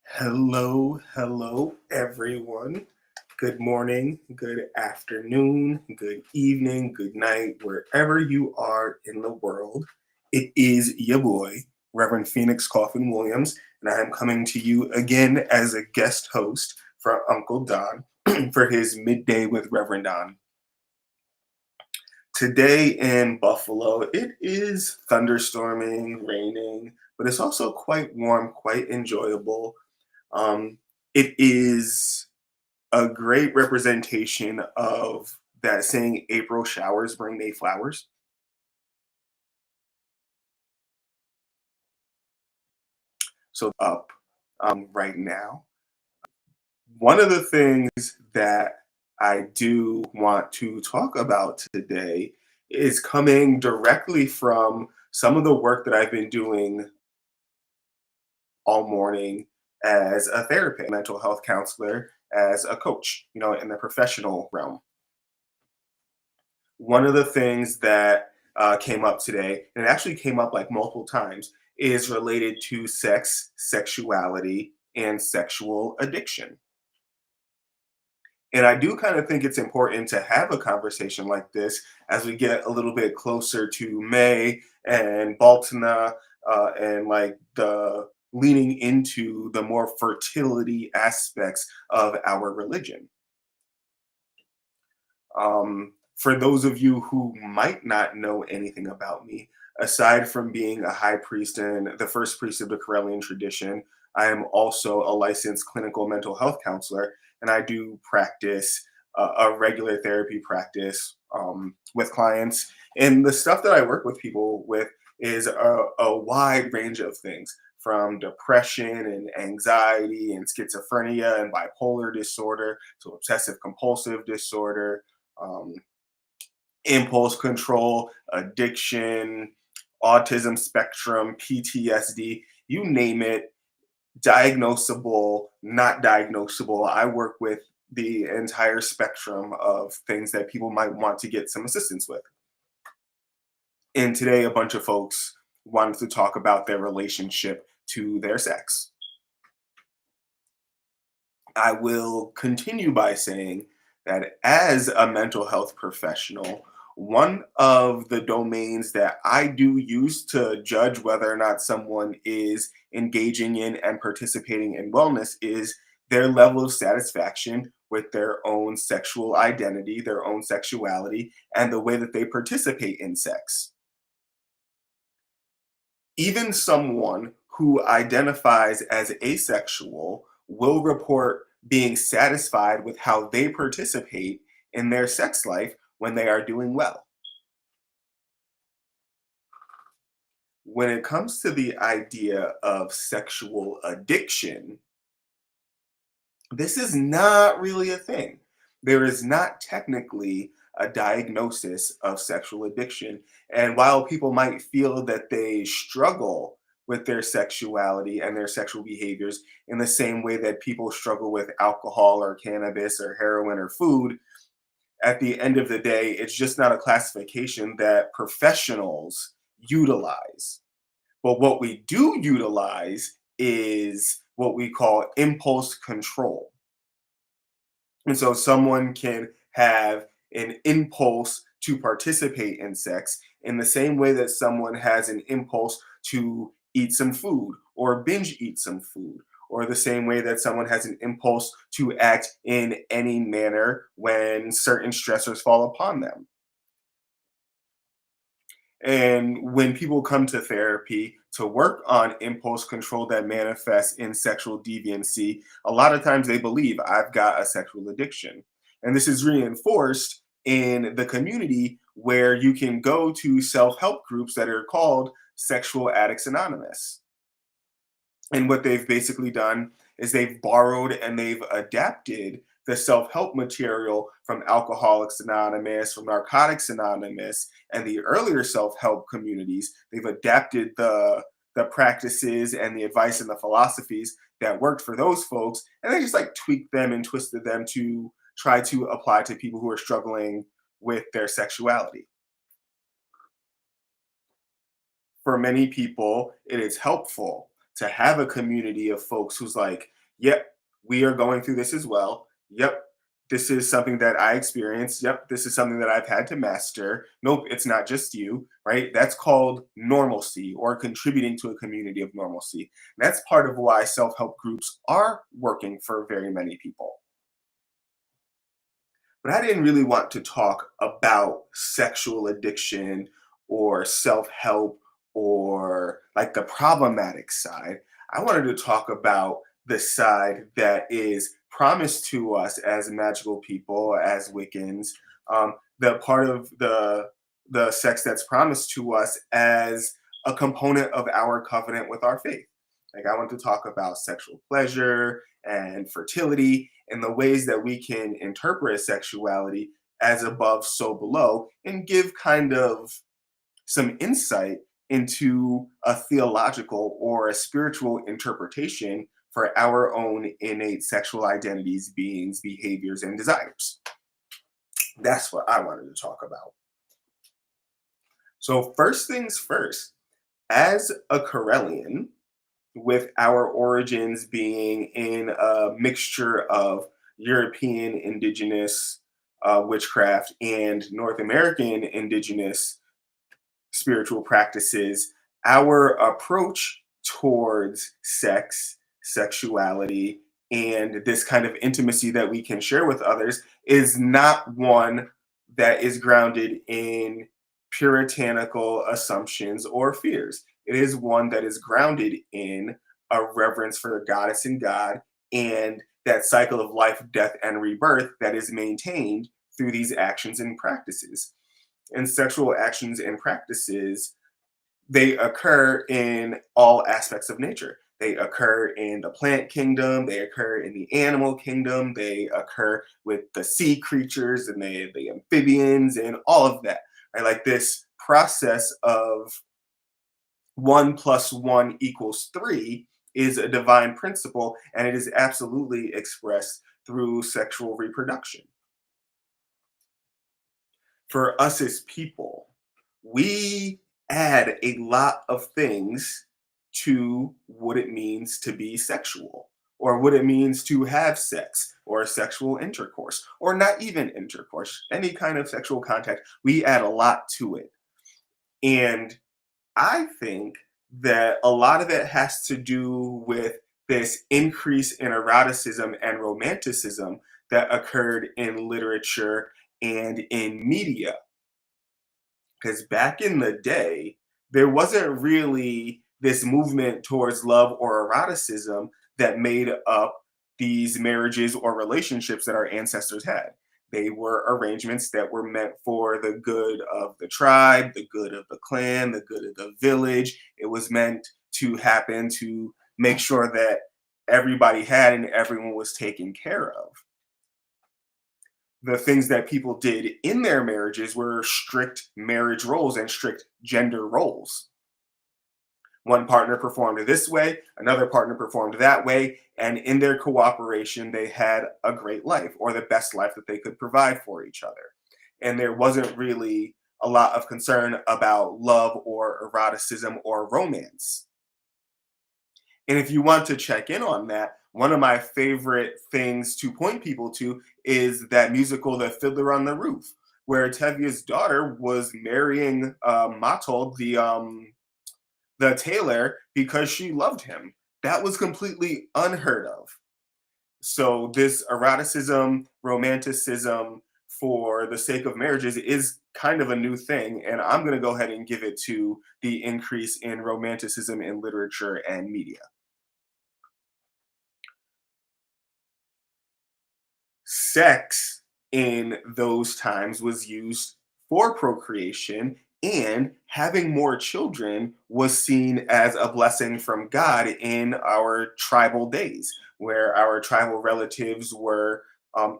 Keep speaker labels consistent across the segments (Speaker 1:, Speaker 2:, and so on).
Speaker 1: Hello, everyone. Good morning, good afternoon, good evening, good night, wherever you are in the world. It is your boy, Reverend Phoenix Coffin Williams, and I am coming to you again as a guest host for Uncle Don for his Midday with Reverend Don. Today in Buffalo, it is thunderstorming, raining, but it's also quite warm, quite enjoyable. um, it is a great representation of that saying, April showers bring May flowers. So, up right now. One of the things that I do want to talk about today is coming directly from some of the work that I've been doing all morning as a therapist, mental health counselor, as a coach, in the professional realm. One of the things that came up today, and it actually came up like multiple times, is related to sex, sexuality, and sexual addiction. And I do kind of think it's important to have a conversation like this as we get a little bit closer to May and Baltana, and like the leaning into the more fertility aspects of our religion. For those of you who might not know anything about me, aside from being a high priest and the first priest of the Corellian tradition, I am also a licensed clinical mental health counselor, and I do practice a regular therapy practice with clients. And the stuff that I work with people with is a wide range of things, from depression and anxiety and schizophrenia and bipolar disorder to obsessive compulsive disorder, um, impulse control, addiction, autism spectrum, PTSD, you name it, diagnosable, not diagnosable. I work with the entire spectrum of things that people might want to get some assistance with. And today, a bunch of folks wanted to talk about their relationship to their sex. I will continue by saying that as a mental health professional, one of the domains that I do use to judge whether or not someone is engaging in and participating in wellness is their level of satisfaction with their own sexual identity, their own sexuality, and the way that they participate in sex. Even someone who identifies as asexual will report being satisfied with how they participate in their sex life when they are doing well. When it comes to the idea of sexual addiction, this is not really a thing. There is not technically a diagnosis of sexual addiction. And while people might feel that they struggle with their sexuality and their sexual behaviors in the same way that people struggle with alcohol or cannabis or heroin or food, at the end of the day, it's just not a classification that professionals utilize. But what we do utilize is what we call impulse control. And so someone can have an impulse to participate in sex in the same way that someone has an impulse to eat some food or binge eat some food, or the same way that someone has an impulse to act in any manner when certain stressors fall upon them. And when people come to therapy to work on impulse control that manifests in sexual deviancy, a lot of times they believe I've got a sexual addiction. And this is reinforced in the community where you can go to self help groups that are called Sexual Addicts Anonymous. And what they've basically done is they've borrowed and they've adapted the self help material from Alcoholics Anonymous, from Narcotics Anonymous, and the earlier self help communities. They've adapted the practices and the advice and the philosophies that worked for those folks, and they just like tweaked them and twisted them to try to apply to people who are struggling with their sexuality. For many people, it is helpful to have a community of folks who's like, Yep, we are going through this as well. Yep, this is something that I experienced. Yep, this is something that I've had to master. Nope, it's not just you, right? That's called normalcy or contributing to a community of normalcy. That's part of why self help groups are working for very many people. But I didn't really want to talk about sexual addiction or self help or like the problematic side. I wanted to talk about the side that is promised to us as magical people, as Wiccans, the part of the sex that's promised to us as a component of our covenant with our faith. Like I want to talk about sexual pleasure and fertility and the ways that we can interpret sexuality as above, so below, and give kind of some insight into a theological or a spiritual interpretation for our own innate sexual identities, beings, behaviors, and desires. That's what I wanted to talk about. So, first things first, as a Corellian, with our origins being in a mixture of European indigenous witchcraft and North American indigenous spiritual practices, our approach towards sex, sexuality, and this kind of intimacy that we can share with others is not one that is grounded in puritanical assumptions or fears. It is one that is grounded in a reverence for the goddess and God and that cycle of life, death, and rebirth that is maintained through these actions and practices. And sexual actions and practices, they occur in all aspects of nature. They occur in the plant kingdom, they occur in the animal kingdom, they occur with the sea creatures and the amphibians and all of that. Right? Like this process of 1 plus 1 equals 3 is a divine principle, and it is absolutely expressed through sexual reproduction. For us as people, we add a lot of things to what it means to be sexual, or what it means to have sex, or sexual intercourse, or not even intercourse, any kind of sexual contact. We add a lot to it. And I think that a lot of it has to do with this increase in eroticism and romanticism that occurred in literature and in media. Because back in the day, there wasn't really this movement towards love or eroticism that made up these marriages or relationships that our ancestors had. They were arrangements that were meant for the good of the tribe, the good of the clan, the good of the village. It was meant to happen to make sure that everybody had and everyone was taken care of. The things that people did in their marriages were strict marriage roles and strict gender roles. One partner performed this way, another partner performed that way, and in their cooperation, they had a great life or the best life that they could provide for each other. And there wasn't really a lot of concern about love or eroticism or romance. And if you want to check in on that, one of my favorite things to point people to is that musical, The Fiddler on the Roof, where Tevia's daughter was marrying Matol, the tailor, because she loved him. That was completely unheard of. So this eroticism, romanticism for the sake of marriages is kind of a new thing, and I'm going to go ahead and give it to the increase in romanticism in literature and media. Sex in those times was used for procreation, and having more children was seen as a blessing from God in our tribal days, where our tribal relatives were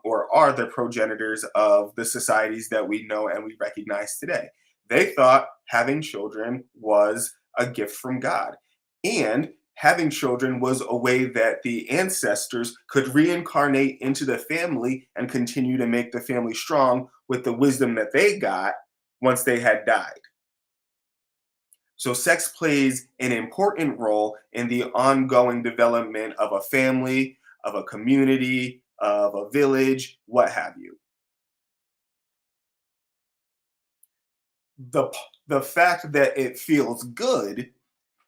Speaker 1: or are the progenitors of the societies that we know and we recognize today. They thought having children was a gift from God. And having children was a way that the ancestors could reincarnate into the family and continue to make the family strong with the wisdom that they got once they had died. So, sex plays an important role in the ongoing development of a family, of a community, of a village, what have you. The, the fact that it feels good,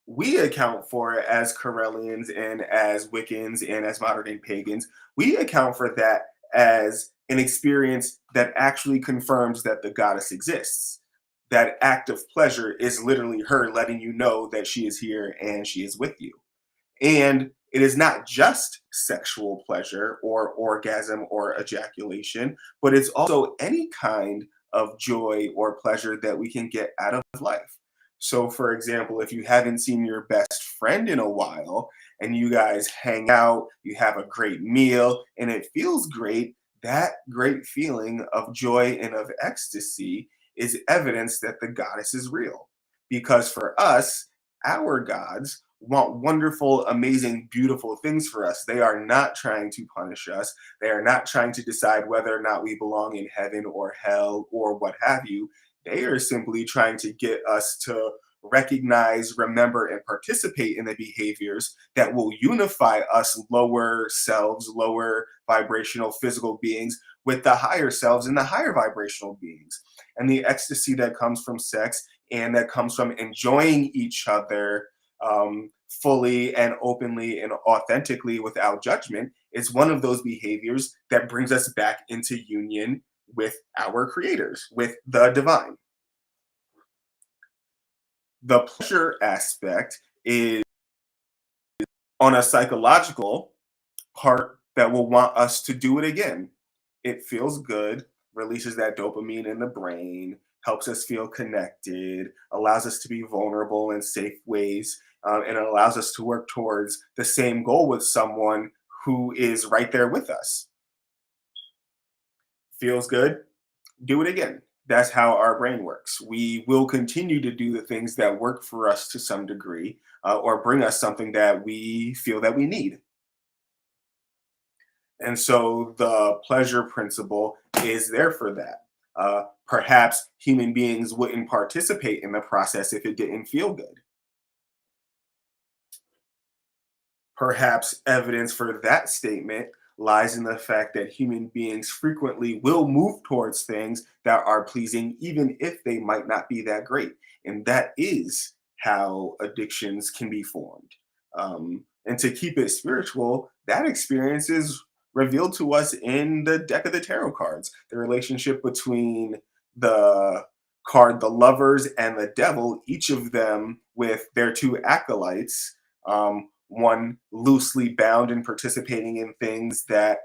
Speaker 1: we account for it as Corellians and as Wiccans and as modern day pagans. We account for that as an experience that actually confirms that the goddess exists. That act of pleasure is literally her letting you know that she is here and she is with you. And it is not just sexual pleasure or orgasm or ejaculation, but it's also any kind of joy or pleasure that we can get out of life. So, for example, if you haven't seen your best friend in a while and you guys hang out, you have a great meal, and it feels great, that great feeling of joy and of ecstasy is evidence that the goddess is real. Because for us, our gods want wonderful, amazing, beautiful things for us. They are not trying to punish us. They are not trying to decide whether or not we belong in heaven or hell or what have you. They are simply trying to get us to recognize, remember, and participate in the behaviors that will unify us lower selves, lower vibrational physical beings with the higher selves and the higher vibrational beings. And the ecstasy that comes from sex and that comes from enjoying each other fully and openly and authentically without judgment is one of those behaviors that brings us back into union with our creators, with the divine. The pleasure aspect is on a psychological part that will want us to do it again. It feels good, releases that dopamine in the brain, helps us feel connected, allows us to be vulnerable in safe ways, and it allows us to work towards the same goal with someone who is right there with us. Feels good? Do it again. That's how our brain works. We will continue to do the things that work for us to some degree, or bring us something that we feel that we need. And so the pleasure principle is there for that. Perhaps human beings wouldn't participate in the process if it didn't feel good. Perhaps evidence for that statement lies in the fact that human beings frequently will move towards things that are pleasing, even if they might not be that great. And that is how addictions can be formed. And to keep it spiritual, that experience is revealed to us in the deck of the tarot cards. The relationship between the card, the lovers, and the devil, each of them with their two acolytes. One loosely bound and participating in things that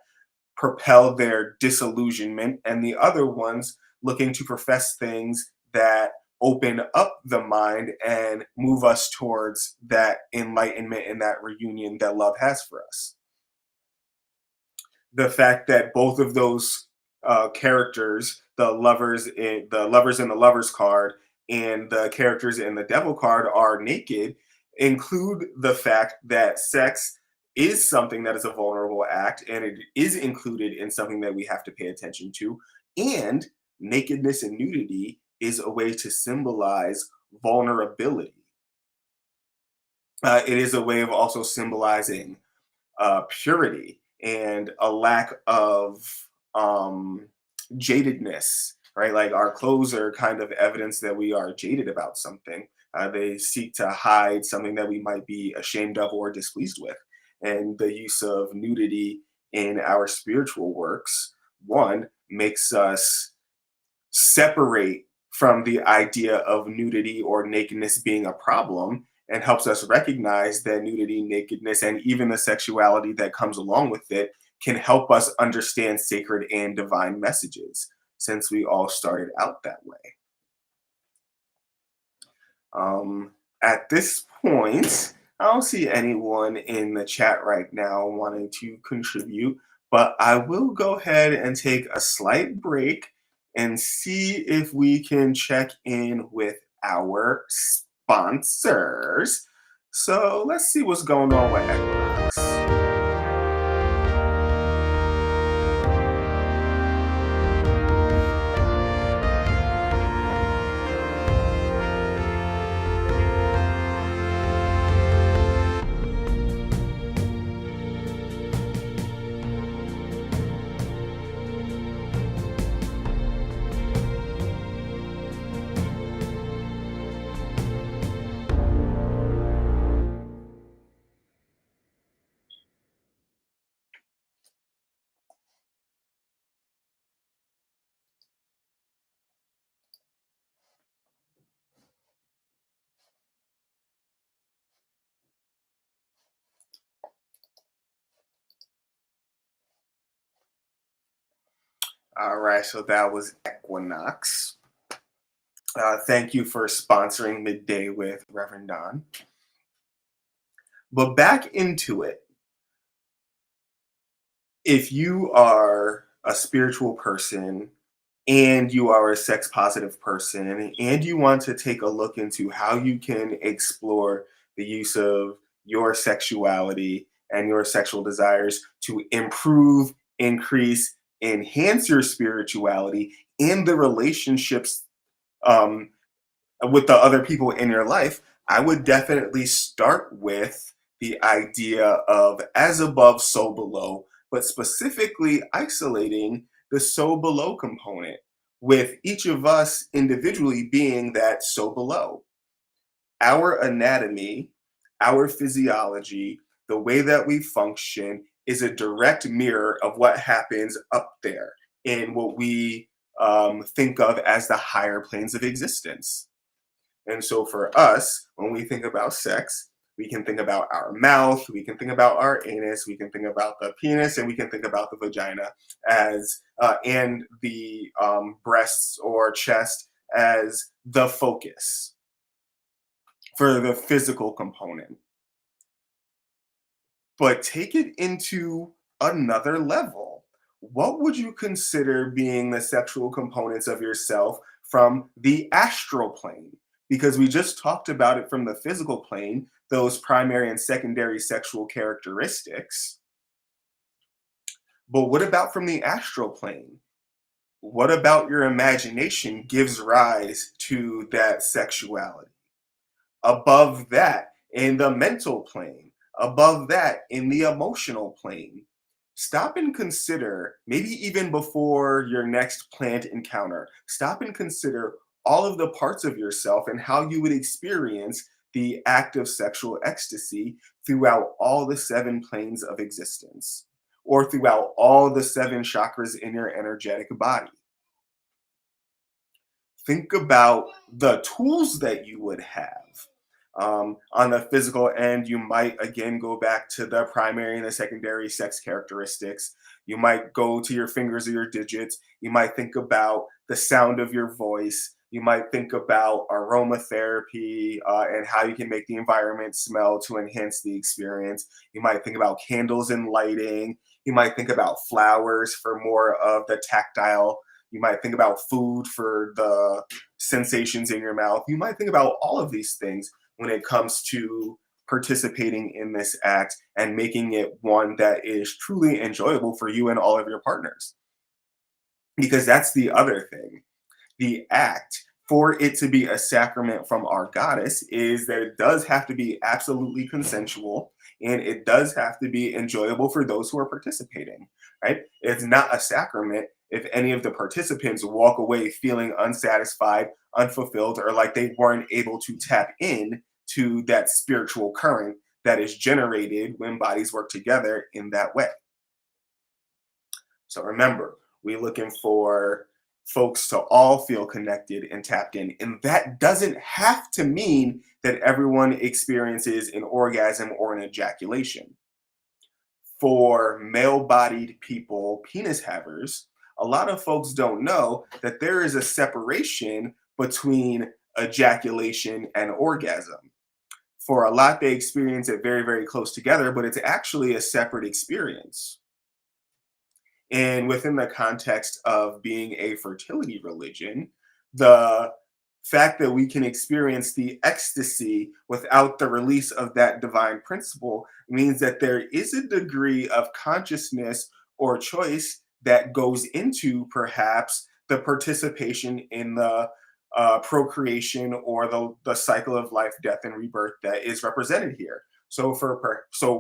Speaker 1: propel their disillusionment, and the other ones looking to profess things that open up the mind and move us towards that enlightenment and that reunion that love has for us. The fact that both of those characters, the lovers in the lovers card and the characters in the devil card are naked, include the fact that sex is something that is a vulnerable act and it is included in something that we have to pay attention to. And nakedness and nudity is a way to symbolize vulnerability. It is a way of also symbolizing purity and a lack of jadedness, right? Like our clothes are kind of evidence that we are jaded about something. They seek to hide something that we might be ashamed of or displeased with. And the use of nudity in our spiritual works, one, makes us separate from the idea of nudity or nakedness being a problem and helps us recognize that nudity, nakedness, and even the sexuality that comes along with it can help us understand sacred and divine messages, since we all started out that way. At this point, I don't see anyone in the chat right now wanting to contribute, but I will go ahead and take a slight break and see if we can check in with our sponsors. So let's see what's going on with Equinox. All right, so that was Equinox. Thank you for sponsoring Midday with Reverend Don. But back into it. If you are a spiritual person and you are a sex positive person and you want to take a look into how you can explore the use of your sexuality and your sexual desires to improve, increase, enhance your spirituality and the relationships um, with the other people in your life, I would definitely start with the idea of as above, so below, but specifically isolating the so below component, with each of us individually being that so below. Our anatomy, our physiology, the way that we function is a direct mirror of what happens up there in what we think of as the higher planes of existence. And so for us, when we think about sex, we can think about our mouth, we can think about our anus, we can think about the penis, and we can think about the vagina as, and the breasts or chest as the focus for the physical component. But take it into another level. What would you consider being the sexual components of yourself from the astral plane? Because we just talked about it from the physical plane, those primary and secondary sexual characteristics. But what about from the astral plane? What about your imagination gives rise to that sexuality? Above that, in the mental plane, above that, in the emotional plane. Stop and consider, maybe even before your next planned encounter, stop and consider all of the parts of yourself and how you would experience the act of sexual ecstasy throughout all the seven planes of existence, or throughout all the seven chakras in your energetic body. Think about the tools that you would have. On the physical end, you might again go back to the primary and the secondary sex characteristics. You might go to your fingers or your digits. You might think about the sound of your voice. You might think about aromatherapy and how you can make the environment smell to enhance the experience. You might think about candles and lighting. You might think about flowers for more of the tactile. You might think about food for the sensations in your mouth. You might think about all of these things when it comes to participating in this act and making it one that is truly enjoyable for you and all of your partners. Because that's the other thing. The act, for it to be a sacrament from our goddess, is that it does have to be absolutely consensual and it does have to be enjoyable for those who are participating, right? It's not a sacrament if any of the participants walk away feeling unsatisfied, unfulfilled, or like they weren't able to tap in to that spiritual current that is generated when bodies work together in that way. So remember, we're looking for folks to all feel connected and tapped in. And that doesn't have to mean that everyone experiences an orgasm or an ejaculation. For male bodied people, penis havers, a lot of folks don't know that there is a separation between ejaculation and orgasm. For a lot, they experience it very, very close together, but it's actually a separate experience. And within the context of being a fertility religion, the fact that we can experience the ecstasy without the release of that divine principle means that there is a degree of consciousness or choice that goes into perhaps the participation in the procreation or the cycle of life, death, and rebirth that is represented here. So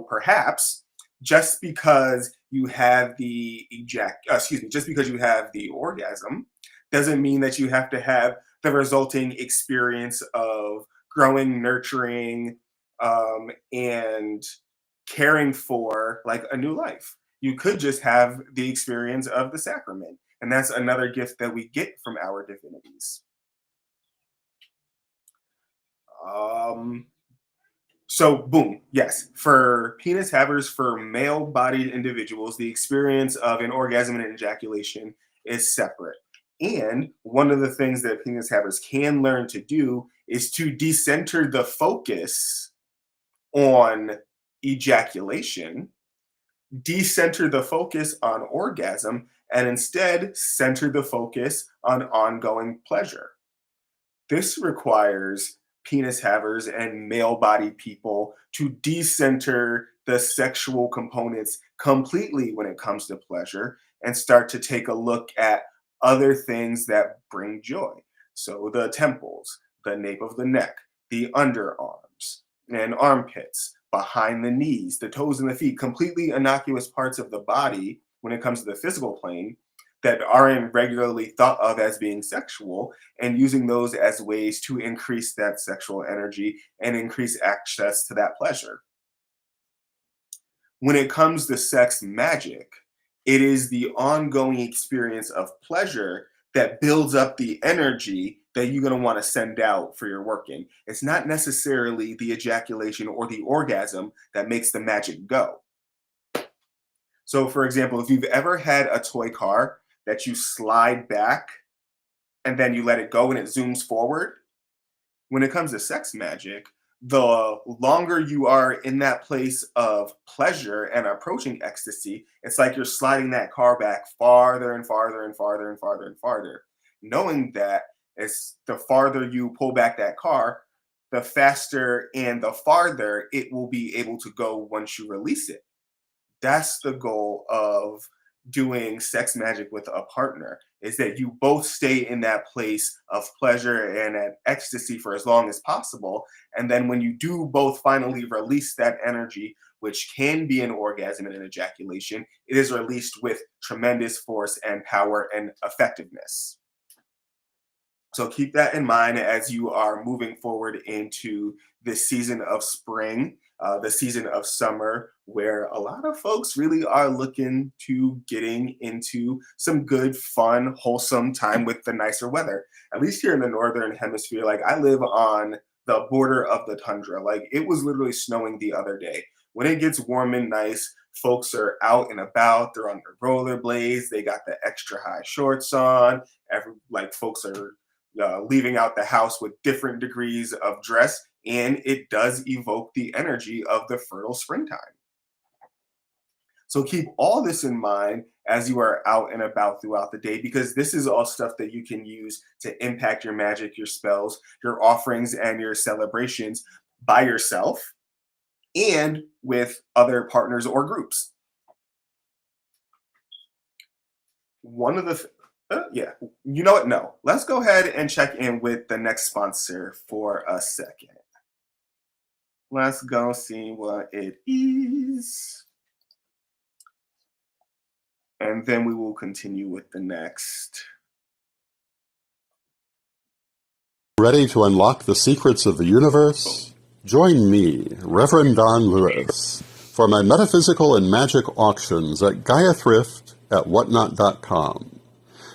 Speaker 1: perhaps just because you have just because you have the orgasm doesn't mean that you have to have the resulting experience of growing, nurturing, and caring for like a new life. You could just have the experience of the sacrament. And that's another gift that we get from our divinities. Um, So, boom, yes, for penis havers, for male bodied individuals, the experience of an orgasm and an ejaculation is separate. And one of the things that penis havers can learn to do is to decenter the focus on ejaculation, decenter the focus on orgasm, and instead center the focus on ongoing pleasure. This requires penis havers and male bodied people to decenter the sexual components completely when it comes to pleasure and start to take a look at other things that bring joy. So the temples, the nape of the neck, the underarms and armpits, behind the knees, the toes and the feet, completely innocuous parts of the body when it comes to the physical plane that aren't regularly thought of as being sexual, and using those as ways to increase that sexual energy and increase access to that pleasure. When it comes to sex magic, it is the ongoing experience of pleasure that builds up the energy that you're going to want to send out for your working. It's not necessarily the ejaculation or the orgasm that makes the magic go. So, for example, if you've ever had a toy car that you slide back and then you let it go and it zooms forward, when it comes to sex magic, the longer you are in that place of pleasure and approaching ecstasy, it's like you're sliding that car back farther and farther and farther and farther and farther, knowing that it's the farther you pull back that car, the faster and the farther it will be able to go once you release it. That's the goal of doing sex magic with a partner, is that you both stay in that place of pleasure and at ecstasy for as long as possible. And then when you do both finally release that energy, which can be an orgasm and an ejaculation, it is released with tremendous force and power and effectiveness. So keep that in mind as you are moving forward into this season of spring, the season of summer, where a lot of folks really are looking to getting into some good, fun, wholesome time with the nicer weather. At least here in the northern hemisphere, like I live on the border of the tundra. Like it was literally snowing the other day. When it gets warm and nice, folks are out and about. They're on their rollerblades. They got the extra high shorts on. Folks are leaving out the house with different degrees of dress, and it does evoke the energy of the fertile springtime. So keep all this in mind as you are out and about throughout the day, because this is all stuff that you can use to impact your magic, your spells, your offerings, and your celebrations by yourself and with other partners or groups. One of the yeah, you know what? No, let's go ahead and check in with the next sponsor for a second. Let's go see what it is. And then we will continue with the next.
Speaker 2: Ready to unlock the secrets of the universe? Join me, Rev Don Lewis, for my metaphysical and magic auctions at Gaia Thrift at whatnot.com.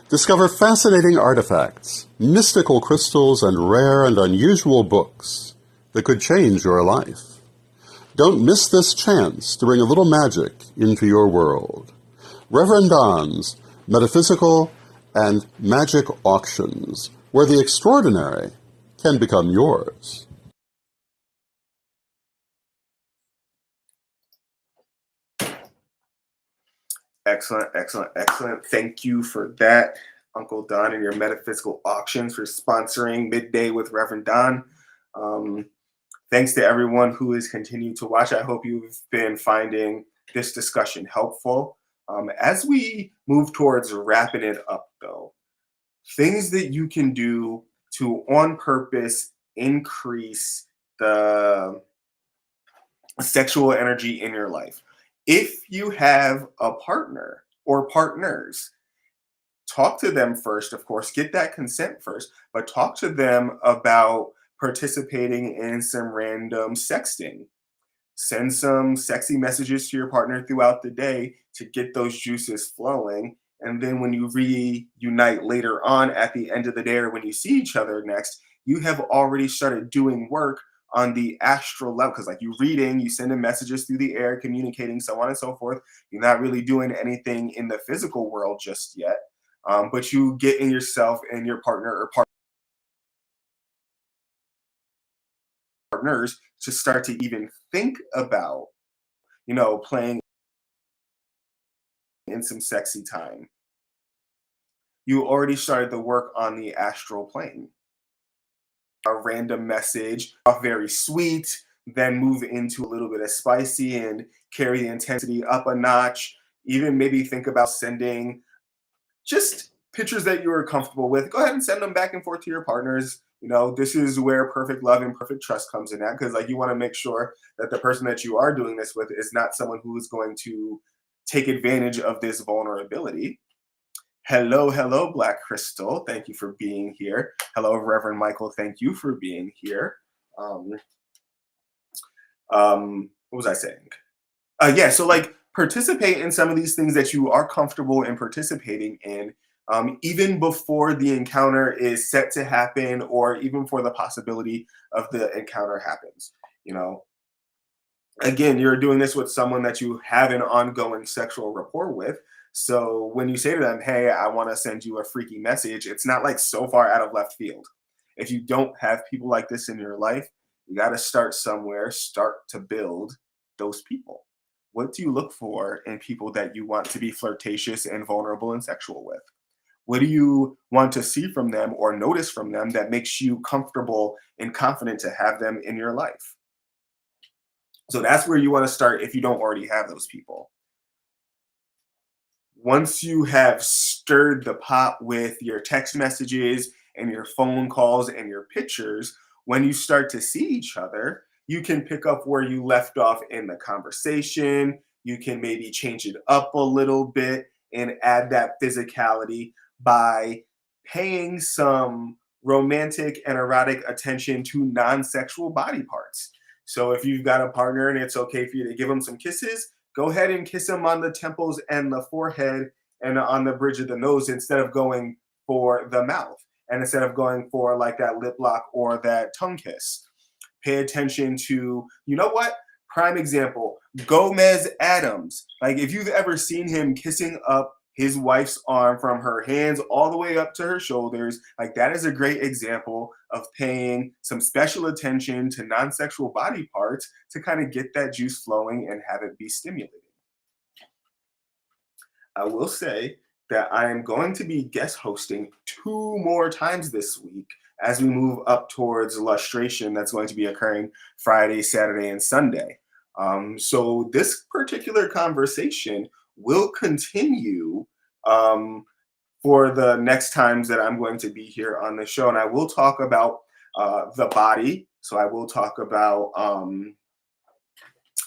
Speaker 2: Discover fascinating artifacts, mystical crystals, and rare and unusual books that could change your life. Don't miss this chance to bring a little magic into your world. Rev Don's Metaphysical and Magic Auctions, where the extraordinary can become yours.
Speaker 1: Excellent, excellent, excellent. Thank you for that, Uncle Don, and your metaphysical auctions for sponsoring Midday with Reverend Don. Thanks to everyone who has continued to watch. I hope you've been finding this discussion helpful. As we move towards wrapping it up, though, things that you can do to, on purpose, increase the sexual energy in your life. If you have a partner or partners, talk to them first, of course, get that consent first, but talk to them about participating in some random sexting. Send some sexy messages to your partner throughout the day to get those juices flowing. And then when you reunite later on at the end of the day or when you see each other next, you have already started doing work on the astral level, because like you reading, you sending messages through the air, communicating, so on and so forth. You're not really doing anything in the physical world just yet. but you get in yourself and your partner or partners to start to even think about, playing in some sexy time. You already started the work on the astral plane. A random message, very sweet, then move into a little bit of spicy and carry the intensity up a notch. Even maybe think about sending just pictures that you are comfortable with. Go ahead and send them back and forth to your partners. This is where perfect love and perfect trust comes in at, because like you want to make sure that the person that you are doing this with is not someone who is going to take advantage of this vulnerability. Hello, hello, Black Crystal. Thank you for being here. Hello, Reverend Michael. Thank you for being here. Um, what was I saying? Yeah, so like participate in some of these things that you are comfortable in participating in, even before the encounter is set to happen, or even for the possibility of the encounter happens. Again, you're doing this with someone that you have an ongoing sexual rapport with. So when you say to them, hey, I want to send you a freaky message, it's not like so far out of left field. If you don't have people like this in your life, you got to start somewhere, start to build those people. What do you look for in people that you want to be flirtatious and vulnerable and sexual with? What do you want to see from them or notice from them that makes you comfortable and confident to have them in your life? So that's where you want to start if you don't already have those people. Once you have stirred the pot with your text messages and your phone calls and your pictures, when you start to see each other, you can pick up where you left off in the conversation. You can maybe change it up a little bit and add that physicality by paying some romantic and erotic attention to non sexual body parts. So if you've got a partner and it's okay for you to give them some kisses, go ahead and kiss them on the temples and the forehead and on the bridge of the nose instead of going for the mouth, and instead of going for like that lip lock or that tongue kiss. Pay attention to, you know what? Prime example, Gomez Adams. Like if you've ever seen him kissing up his wife's arm from her hands all the way up to her shoulders, like that is a great example of paying some special attention to non-sexual body parts to kind of get that juice flowing and have it be stimulating. I will say that I am going to be guest hosting 2 more times this week as we move up towards lustration that's going to be occurring Friday, Saturday, and Sunday. So this particular conversation will continue for the next times that I'm going to be here on the show. And I will talk about the body. So I will talk about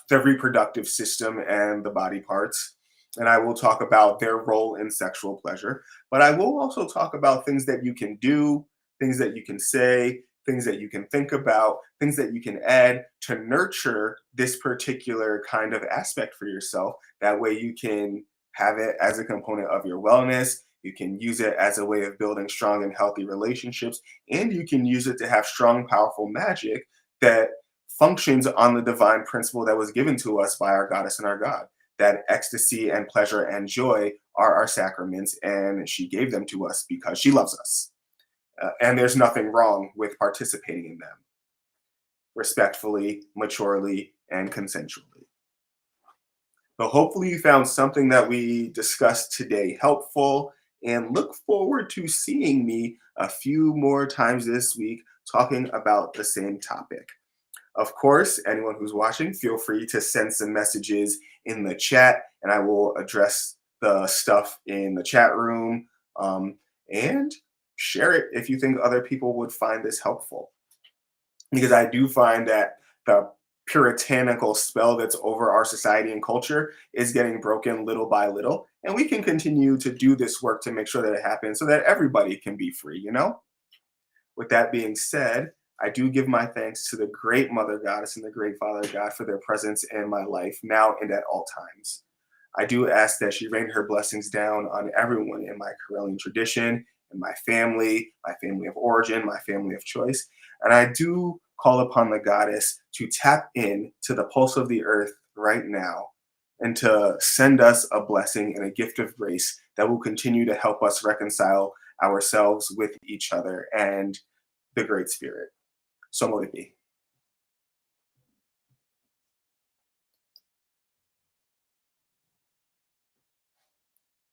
Speaker 1: the reproductive system and the body parts. And I will talk about their role in sexual pleasure. But I will also talk about things that you can do, things that you can say, things that you can think about, things that you can add to nurture this particular kind of aspect for yourself. That way you can have it as a component of your wellness. You can use it as a way of building strong and healthy relationships. And you can use it to have strong, powerful magic that functions on the divine principle that was given to us by our goddess and our God. That ecstasy and pleasure and joy are our sacraments, and she gave them to us because she loves us. And there's nothing wrong with participating in them respectfully, maturely, and consensually. So hopefully you found something that we discussed today helpful, and look forward to seeing me a few more times this week talking about the same topic. Of course, anyone who's watching, feel free to send some messages in the chat, and I will address the stuff in the chat room, and share it if you think other people would find this helpful. Because I do find that the puritanical spell that's over our society and culture is getting broken little by little, and we can continue to do this work to make sure that it happens so that everybody can be free, With that being said, I do give my thanks to the great Mother Goddess and the great Father God for their presence in my life now and at all times. I do ask that she rain her blessings down on everyone in my Correllian tradition, in my family of origin, my family of choice. And I do call upon the Goddess to tap in to the pulse of the earth right now and to send us a blessing and a gift of grace that will continue to help us reconcile ourselves with each other and the Great Spirit. So mote it be.